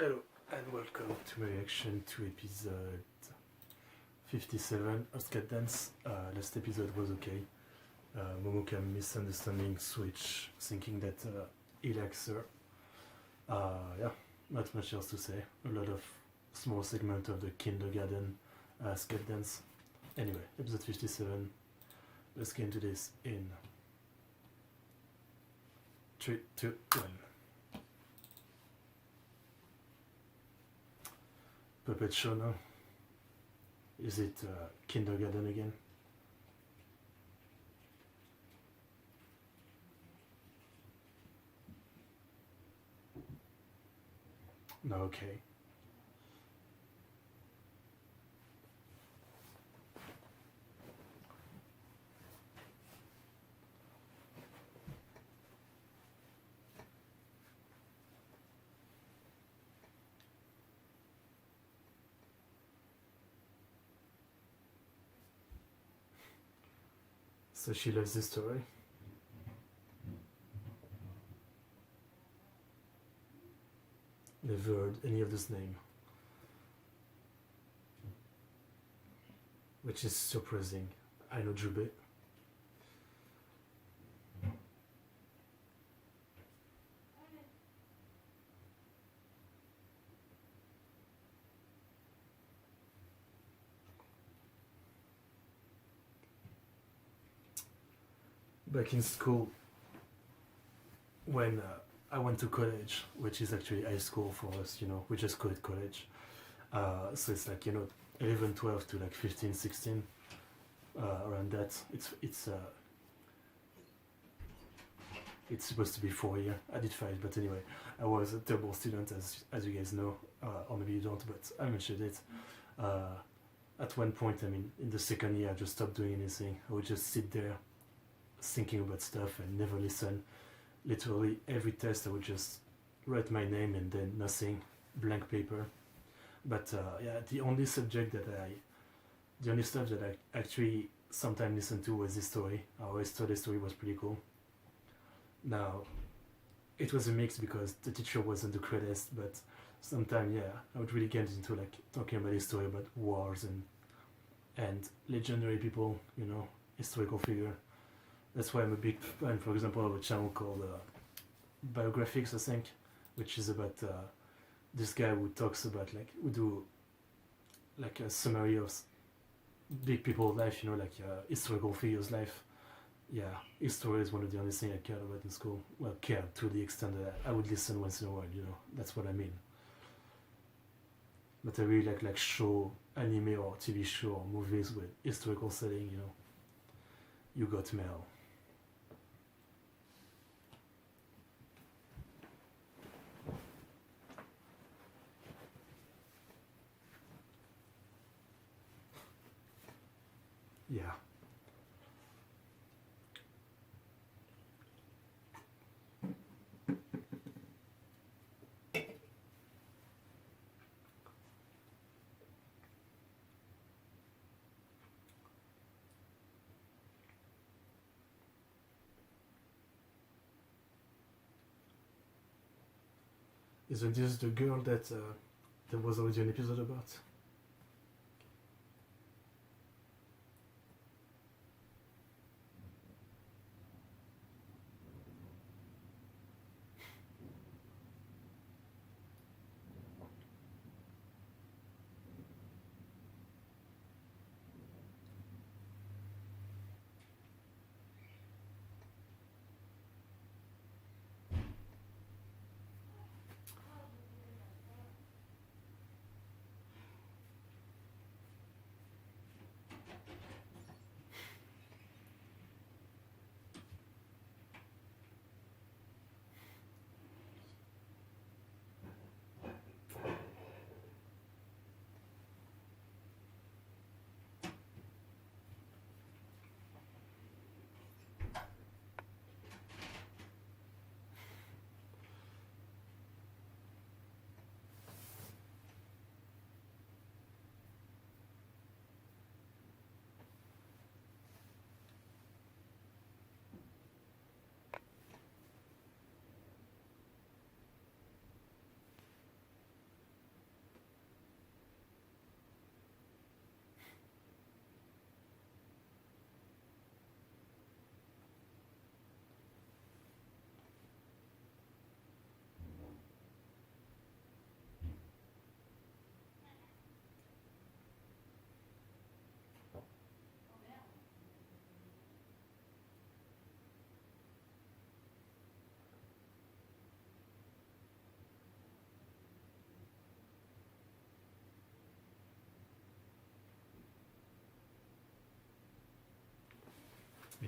Hello and welcome to my reaction to episode 57 of Sket Dance. Last episode was okay. Momoka misunderstanding Switch, thinking that he likes her. Yeah, not much else to say. A lot of small segment of the kindergarten Sket Dance. Anyway, episode 57. Let's get into this in 3, 2, 1. Puppet show now. Is it kindergarten again? No, okay. So she loves this story. Never heard any of this name, which is surprising. I know Jube. Back in school, when I went to college, which is actually high school for us, we just call it college. So it's like, 11, 12 to like 15, 16, around that. It's supposed to be 4 years. I did 5, but anyway, I was a terrible student, as you guys know, or maybe you don't, but I mentioned it. At one point, in the second year, I just stopped doing anything. I would just sit there thinking about stuff and never listen. Literally every test I would just write my name and then nothing, blank paper. But yeah, the only stuff that I actually sometimes listened to was this story. I always thought this story was pretty cool. Now, it was a mix because the teacher wasn't the greatest, but sometimes, yeah, I would really get into like talking about this story about wars and legendary people, historical figure. That's why I'm a big fan, for example, of a channel called Biographics, I think, which is about this guy who talks about, who do like a summary of big people's life, historical figures' life. Yeah, history is one of the only things I cared about in school. Well, cared to the extent that I would listen once in a while, that's what I mean. But I really like show, anime or TV show or movies with historical setting, You got mail. Yeah. Isn't this the girl that there was already an episode about?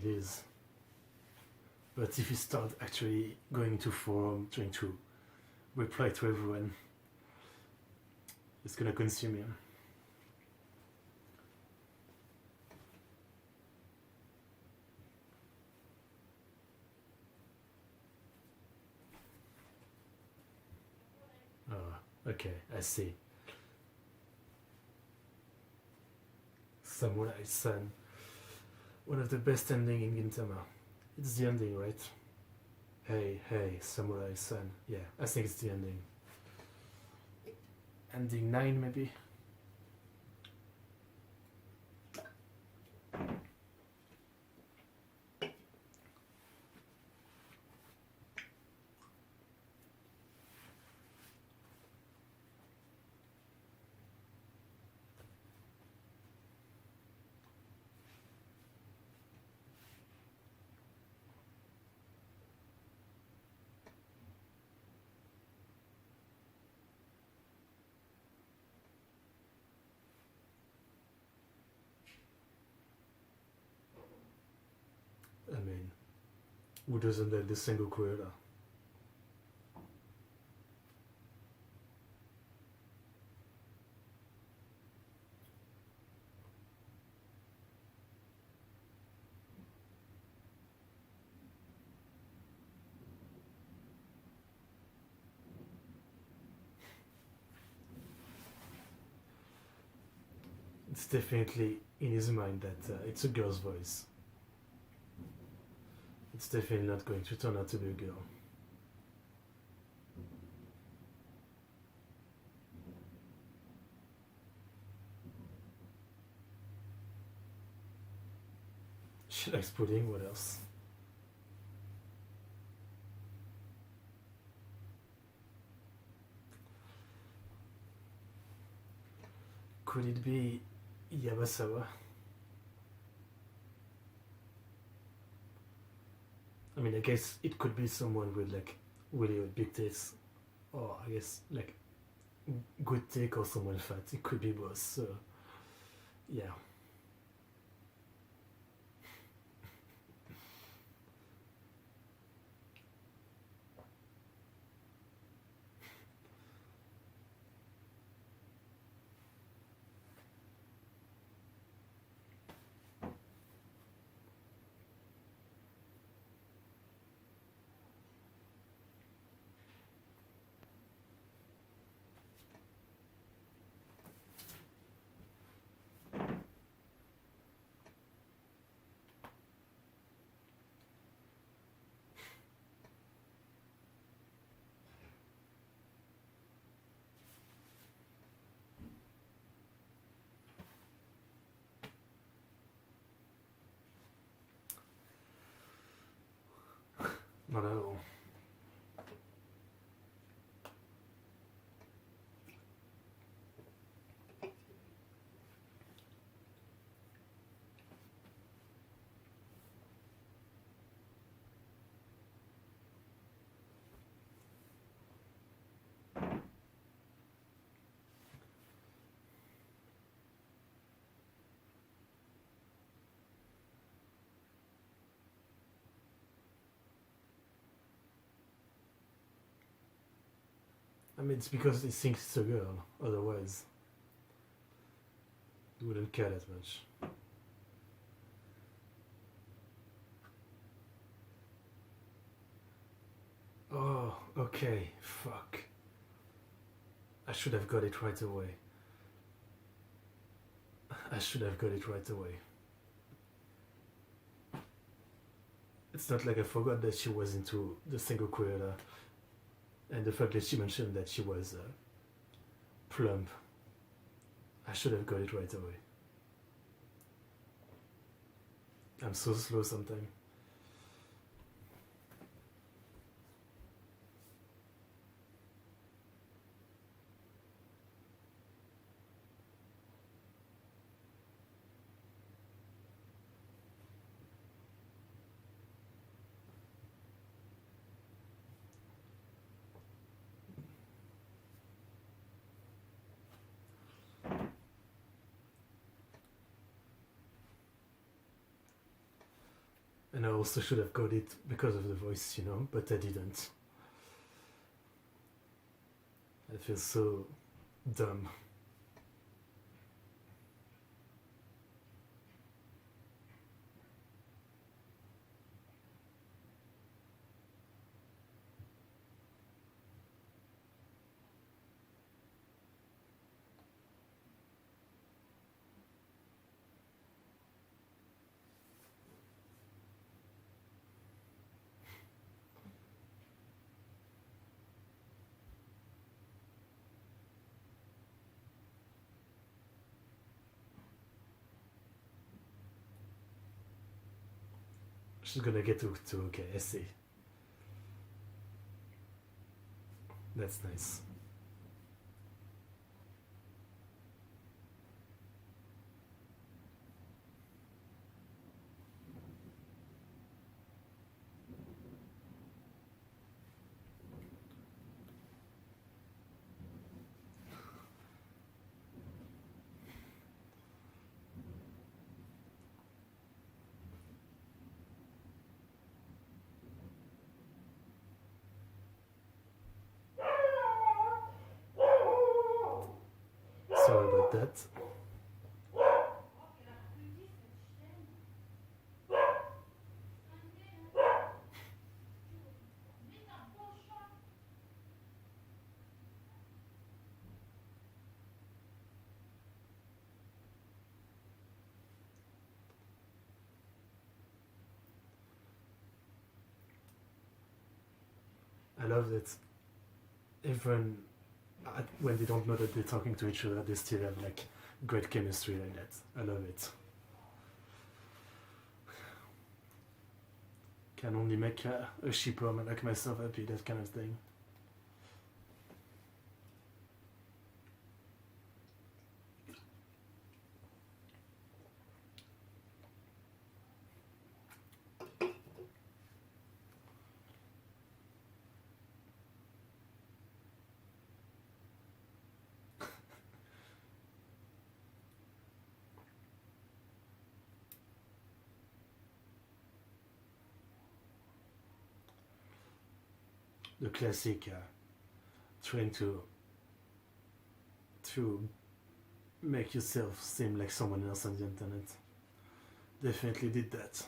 it is. But if you start actually going to forum, trying to reply to everyone, it's gonna consume you. Oh, okay, I see. Samurai Sun. One of the best ending in Gintama. It's the ending, right? Hey, hey, Samurai Sun. Yeah, I think it's the ending. Ending 9, maybe? I mean, who doesn't like the single Cruella? It's definitely in his mind that it's a girl's voice. It's definitely not going to turn out to be a girl. She likes pudding, what else? Could it be Yabasawa? I mean, I guess it could be someone with like really big tits, or I guess like good dick, or someone fat. It could be both. So, yeah. Not at all. I mean, it's because he thinks it's a girl. Otherwise, he wouldn't care that much. Oh, okay. Fuck. I should have got it right away. I should have got it right away. It's not like I forgot that she was into the single Cruella, and the fact that she mentioned that she was plump. I should have got it right away. I'm so slow sometimes. And I also should have got it because of the voice, you know, but I didn't. I feel so dumb. She's gonna get to okay, I see. That's nice. Sorry about that. I love that even when they don't know that they're talking to each other, they still have like great chemistry like that. I love it. Can only make a shipper man like myself happy, that kind of thing. The classic trying to make yourself seem like someone else on the internet. Definitely did that.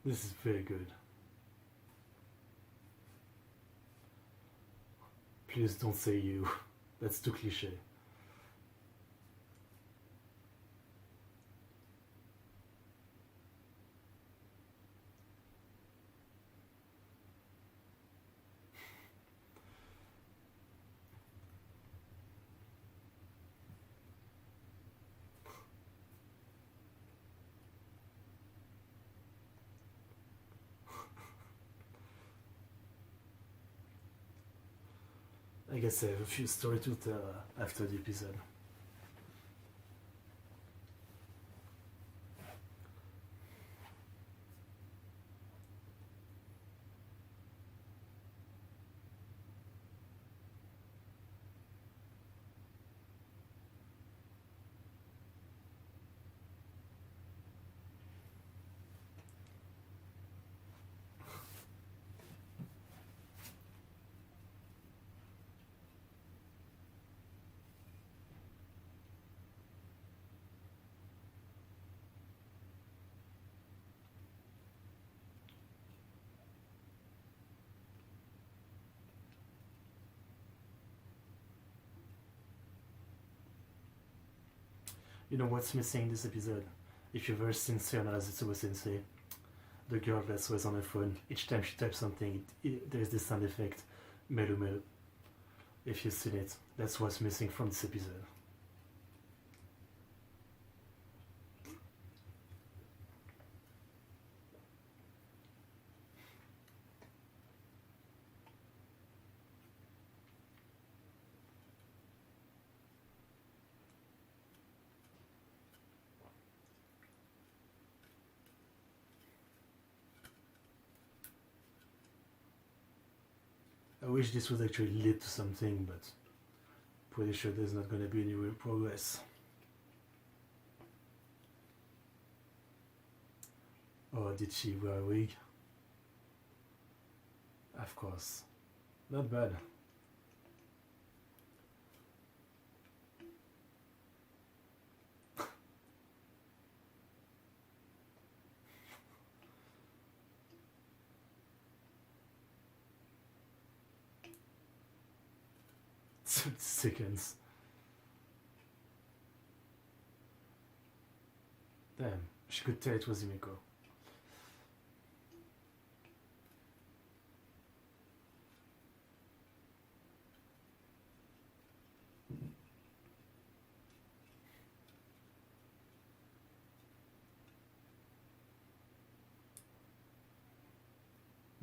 This is very good. Please don't say you. That's too cliche. I guess I have a few stories to tell after the episode. You know what's missing in this episode? If you've ever seen Sayonara Zetsubou Sensei, the girl that's always on her phone, each time she types something, there's this sound effect, melu melu. If you've seen it, that's what's missing from this episode. I wish this would actually lead to something, but pretty sure there's not gonna be any real progress. Oh, did she wear a wig? Of course. Not bad. Seconds. Damn, she could tell it was Himiko.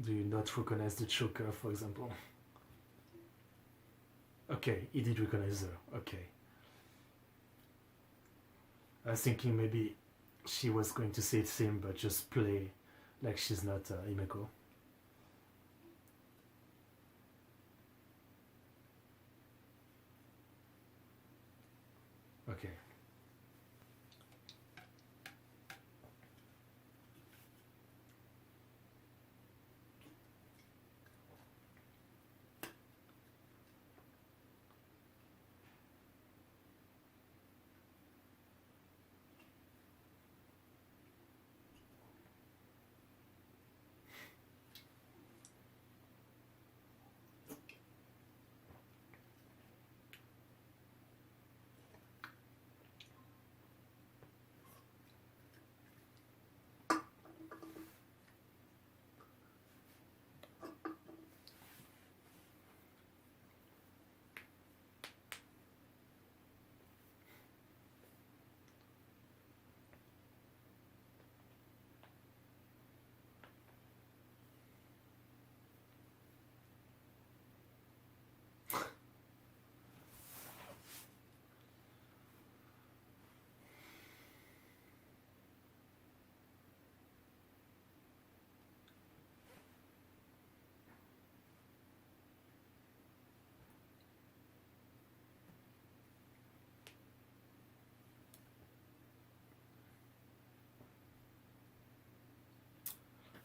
Do you not recognize the choker, for example? Okay, he did recognize her. Okay. I was thinking maybe she was going to say it's him, but just play like she's not Himeko. Okay.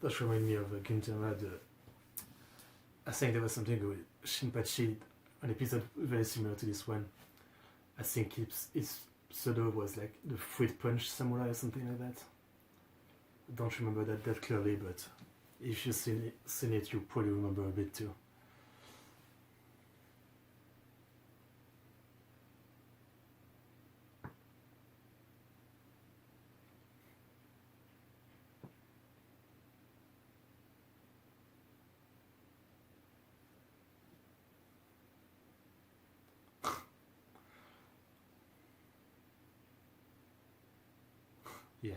That reminds me of Gintama. I think there was something with Shinpachi, an episode very similar to this one. I think its pseudo was like the Fruit Punch Samurai or something like that. I don't remember that clearly, but if you've seen it, you probably remember a bit too. Yeah.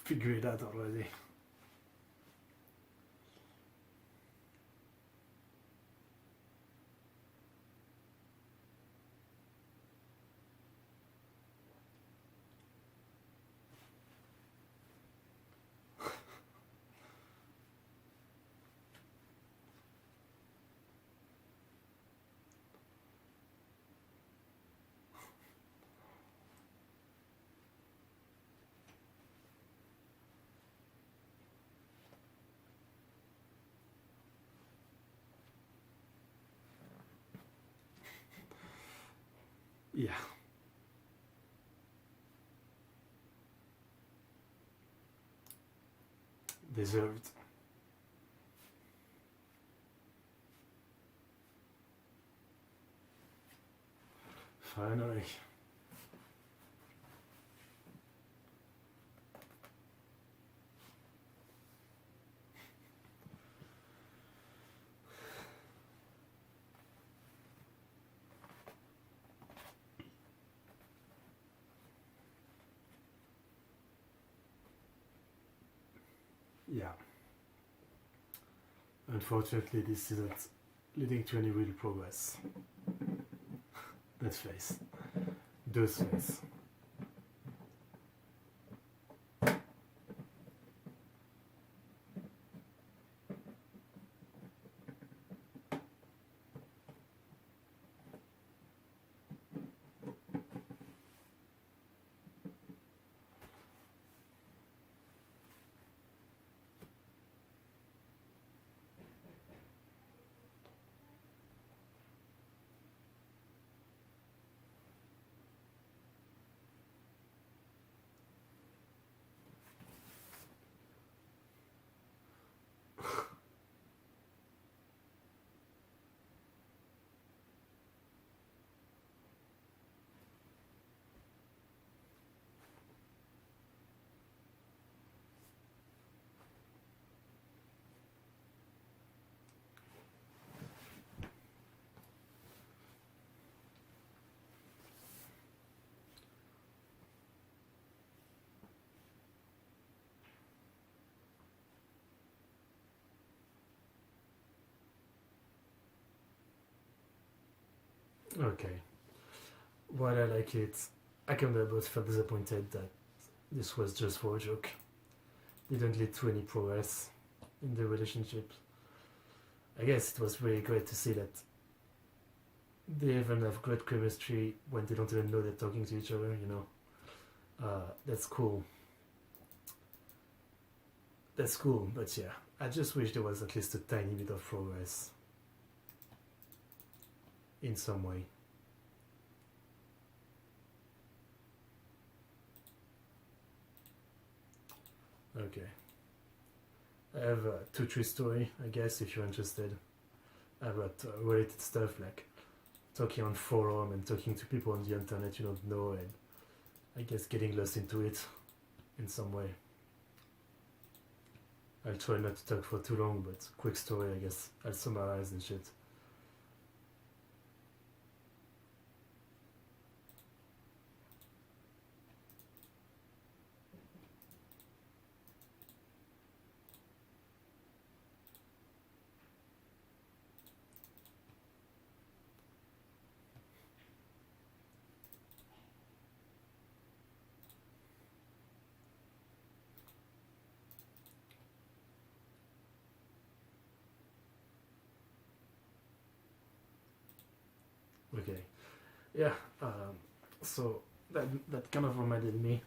Figure it out already. Yeah, deserved. Finally. Yeah. Unfortunately, this isn't leading to any real progress. That face. Those face. Okay. While I like it, I kind of both felt disappointed that this was just for a joke. Didn't lead to any progress in the relationship. I guess it was really great to see that they even have great chemistry when they don't even know they're talking to each other, you know. That's cool. That's cool, but yeah, I just wish there was at least a tiny bit of progress in some way. Okay. I have a two true story, I guess, if you're interested. I've got related stuff like talking on forum and talking to people on the internet you don't know, and I guess getting lost into it in some way. I'll try not to talk for too long, but quick story, I guess. I'll summarize and shit. Okay. Yeah, so that kind of reminded me.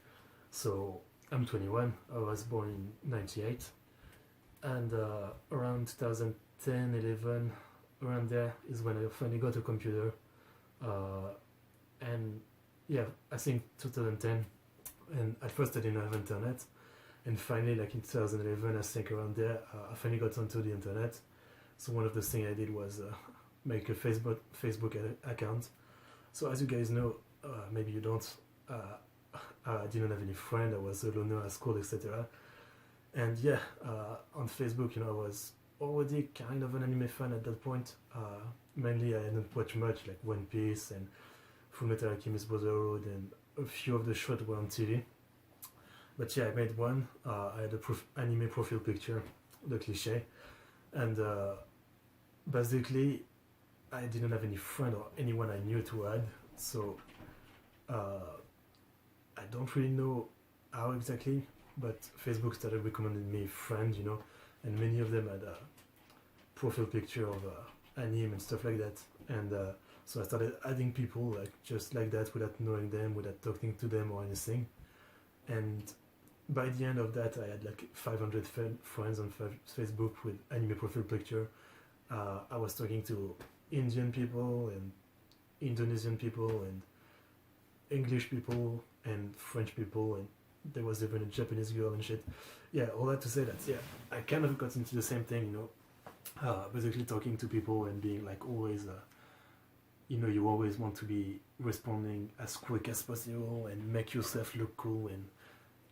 So I'm 21. I was born in 98, and around 2010, 11, around there is when I finally got a computer. Uh, and yeah, I think 2010. And at first I didn't have internet, and finally, like in 2011, I think around there, I finally got onto the internet. So one of the things I did was make a Facebook account. So as you guys know, maybe you don't. I didn't have any friend. I was a loner at school, etc. And yeah, on Facebook, you know, I was already kind of an anime fan at that point. Mainly, I didn't watch much, like One Piece and Fullmetal Alchemist Brotherhood, and a few of the shows were on TV. But yeah, I made one. I had a anime profile picture, the cliche, and basically, I didn't have any friend or anyone I knew to add. So uh, I don't really know how exactly, but Facebook started recommending me friends, you know, and many of them had a profile picture of anime and stuff like that. And so I started adding people like just like that without knowing them, without talking to them or anything. And by the end of that, I had like 500 friends on Facebook with anime profile picture. I was talking to Indian people and Indonesian people and English people and French people, and there was even a Japanese girl and shit. Yeah, all that to say that yeah, I kind of got into the same thing, basically talking to people and being like always, you always want to be responding as quick as possible and make yourself look cool and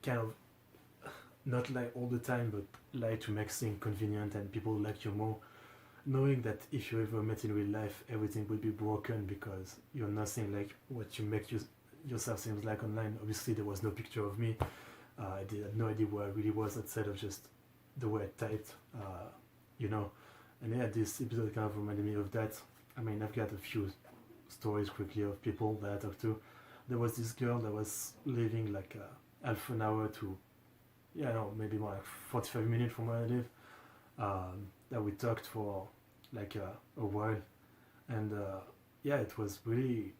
kind of not lie all the time, but lie to make things convenient and people like you more. Knowing that if you ever met in real life, everything would be broken because you're nothing like what you make yourself seems like online. Obviously, there was no picture of me. I had no idea where I really was outside of just the way I typed, you know. And yeah, this episode kind of reminded me of that. I mean, I've got a few stories quickly of people that I talked to. There was this girl that was living like half an hour to, yeah, no, maybe more like 45 minutes from where I live. That we talked for like a while, and yeah, it was really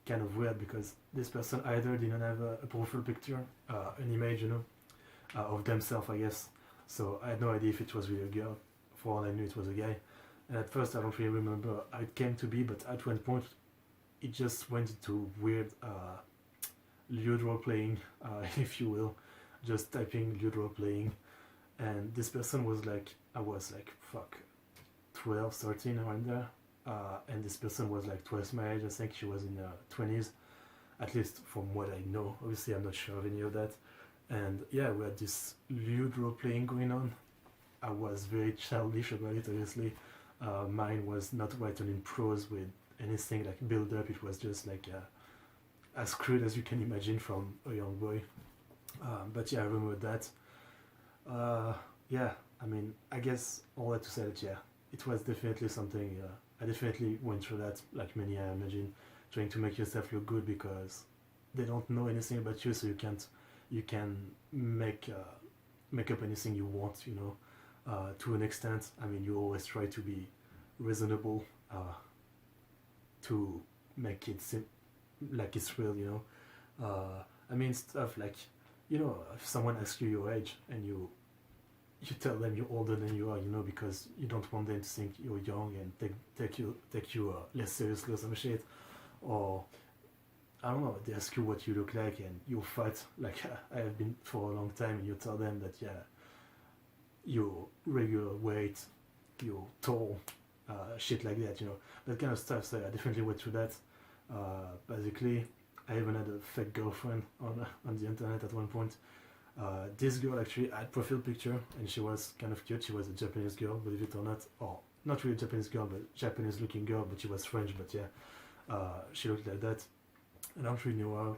kind of weird because this person either didn't have a profile picture, an image, of themselves, I guess. So I had no idea if it was really a girl. For all I knew, it was a guy. And at first, I don't really remember how it came to be, but at one point, it just went into weird lewd role playing, if you will, just typing lewd role playing. And this person was like, I was like, fuck, 12, 13 around there. And this person was like twice my age. I think she was in her 20s, at least from what I know. Obviously, I'm not sure of any of that. And yeah, we had this lewd role playing going on. I was very childish about it, obviously. Mine was not written in prose with anything like build up. It was just like as crude as you can imagine from a young boy. But yeah, I remember that. Yeah, I mean, I guess all that to say that, yeah, it was definitely something. I definitely went through that, like many, I imagine, trying to make yourself look good because they don't know anything about you, so you can make up anything you want, to an extent. I mean, you always try to be reasonable, to make it seem like it's real. I mean, stuff like, if someone asks you your age and you tell them you're older than you are, because you don't want them to think you're young and take you less seriously or some shit. Or I don't know, they ask you what you look like and you're fat, like I have been for a long time, and you tell them that yeah, you're regular weight, you're tall, shit like that, that kind of stuff. So I definitely went through that. Basically, I even had a fake girlfriend on the internet at one point. This girl actually had profile picture and she was kind of cute. She was a Japanese girl, believe it or not, or not really a Japanese girl, but Japanese looking girl, but she was French. But yeah, she looked like that. I don't really know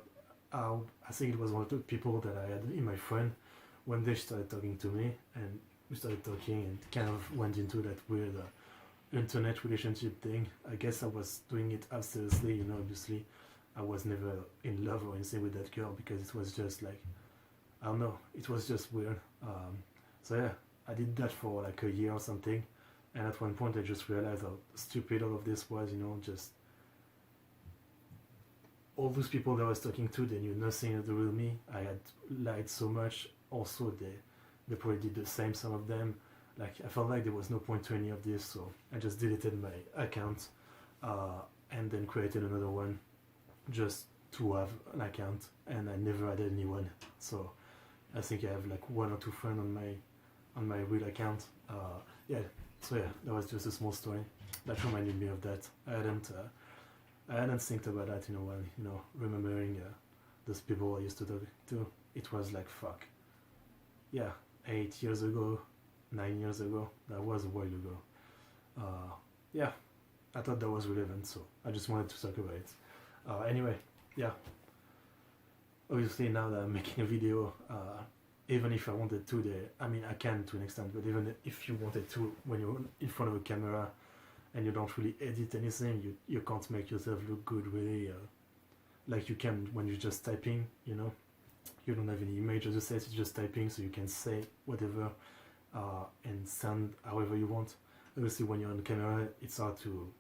how. I think it was one of the people that I had in my friend. One day she started talking to me and we started talking and kind of went into that weird internet relationship thing. I guess I was doing it as seriously, obviously. I was never in love or anything with that girl because it was just like, I don't know, it was just weird. So yeah, I did that for like a year or something, and at one point I just realized how stupid all of this was, just all those people that I was talking to, they knew nothing of the real me. I had lied so much. Also, they probably did the same, some of them. Like, I felt like there was no point to any of this, so I just deleted my account, and then created another one just to have an account, and I never added anyone. So I think I have like one or two friends on my real account. Yeah, so yeah, that was just a small story that reminded me of that. I hadn't think about that in a while. Remembering those people I used to talk to. It was like fuck. Yeah, 8 years ago, 9 years ago. That was a while ago. Yeah, I thought that was relevant, so I just wanted to talk about it. Anyway, yeah. Obviously, now that I'm making a video, even if I wanted to, I mean, I can to an extent, but even if you wanted to, when you're in front of a camera and you don't really edit anything, you can't make yourself look good really, like you can when you're just typing, You don't have any image, as you said, it's just typing, so you can say whatever and sound however you want. Obviously, when you're on camera, it's hard to.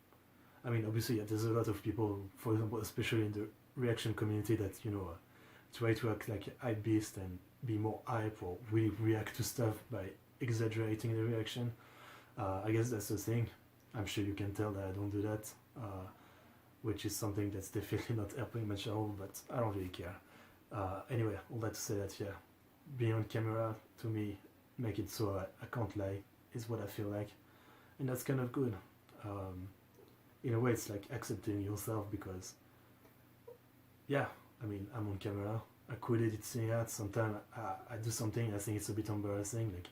I mean, obviously, yeah, there's a lot of people, for example, especially in the reaction community, that try to act like hype beast and be more hype or really react to stuff by exaggerating the reaction. I guess that's the thing. I'm sure you can tell that I don't do that. which is something that's definitely not helping my channel, but I don't really care. Anyway, all that to say that, yeah, being on camera, to me, make it so I can't lie, is what I feel like. And that's kind of good. In a way, it's like accepting yourself because, yeah, I mean, I'm on camera. I could edit seeing that. Sometimes I do something, I think it's a bit embarrassing. Like,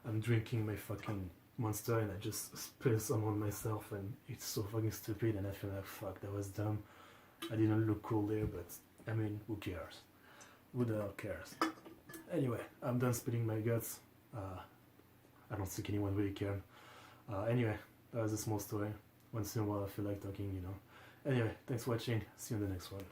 I'm drinking my fucking Monster and I just spill some on myself and it's so fucking stupid and I feel like, fuck, that was dumb. I didn't look cool there, but I mean, who cares? Who the hell cares? Anyway, I'm done spilling my guts. I don't think anyone really cared. Anyway, that was a small story. Once in a while I feel like talking, you know. Anyway, thanks for watching. See you in the next one.